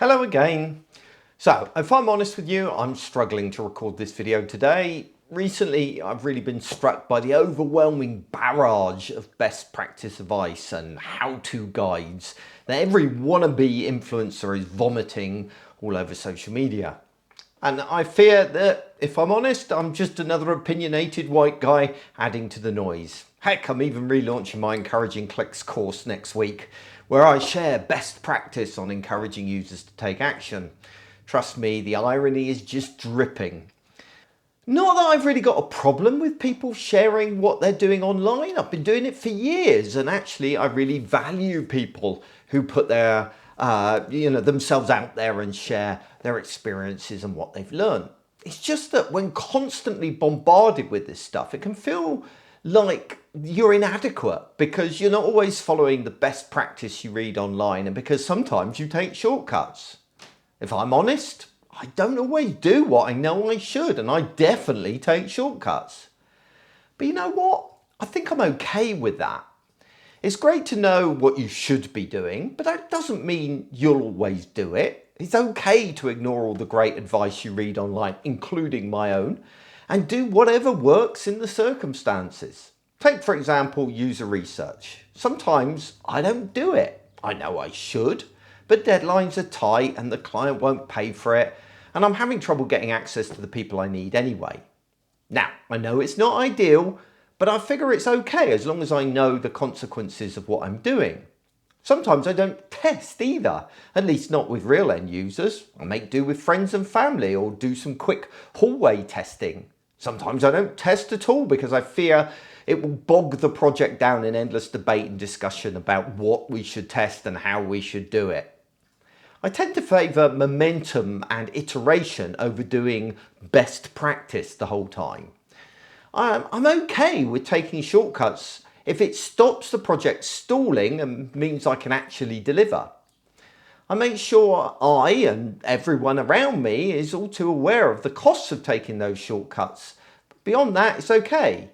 Hello again. So, if I'm honest with you, I'm struggling to record this video today. Recently, I've really been struck by the overwhelming barrage of best practice advice and how-to guides that every wannabe influencer is vomiting all over social media. And I fear that, if I'm honest, I'm just another opinionated white guy adding to the noise. Heck, I'm even relaunching my Encouraging Clicks course next week, where I share best practice on encouraging users to take action. Trust me, the irony is just dripping. Not that I've really got a problem with people sharing what they're doing online. I've been doing it for years, and actually I really value people who put their themselves out there and share their experiences and what they've learned. It's just that when constantly bombarded with this stuff, it can feel like you're inadequate because you're not always following the best practice you read online, and because sometimes you take shortcuts. If I'm honest, I don't always do what I know I should, and I definitely take shortcuts. But you know what? I think I'm okay with that. It's great to know what you should be doing, but that doesn't mean you'll always do it. It's okay to ignore all the great advice you read online, including my own, and do whatever works in the circumstances. Take, for example, user research. Sometimes I don't do it. I know I should, but deadlines are tight and the client won't pay for it, and I'm having trouble getting access to the people I need anyway. Now, I know it's not ideal, but I figure it's okay as long as I know the consequences of what I'm doing. Sometimes I don't test either, at least not with real end users. I make do with friends and family or do some quick hallway testing. Sometimes I don't test at all because I fear it will bog the project down in endless debate and discussion about what we should test and how we should do it. I tend to favour momentum and iteration over doing best practice the whole time. I'm okay with taking shortcuts if it stops the project stalling and means I can actually deliver. I make sure I and everyone around me is all too aware of the costs of taking those shortcuts. Beyond that, it's okay.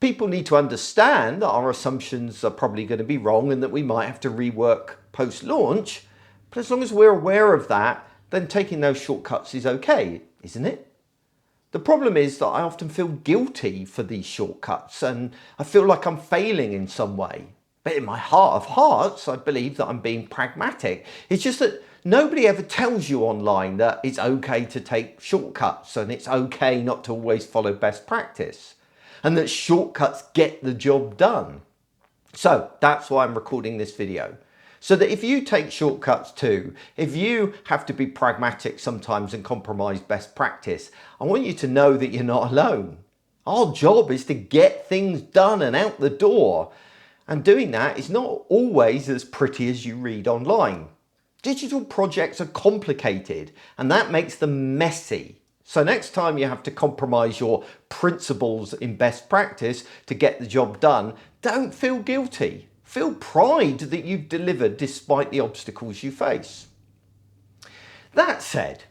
People need to understand that our assumptions are probably going to be wrong and that we might have to rework post-launch, but as long as we're aware of that, then taking those shortcuts is okay, isn't it? The problem is that I often feel guilty for these shortcuts and I feel like I'm failing in some way. But in my heart of hearts, I believe that I'm being pragmatic. It's just that nobody ever tells you online that it's okay to take shortcuts and it's okay not to always follow best practice, and that shortcuts get the job done. So that's why I'm recording this video. So that if you take shortcuts too, if you have to be pragmatic sometimes and compromise best practice, I want you to know that you're not alone. Our job is to get things done and out the door. And doing that is not always as pretty as you read online. Digital projects are complicated and that makes them messy. So next time you have to compromise your principles in best practice to get the job done, don't feel guilty. Feel pride that you've delivered despite the obstacles you face. That said,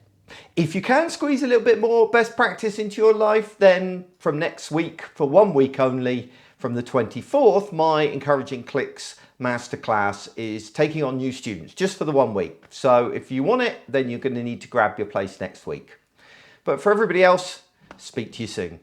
if you can squeeze a little bit more best practice into your life, then from next week, for 1 week only, from the 24th, my Encouraging Clicks Masterclass is taking on new students just for the 1 week. So if you want it, then you're going to need to grab your place next week. But for everybody else, speak to you soon.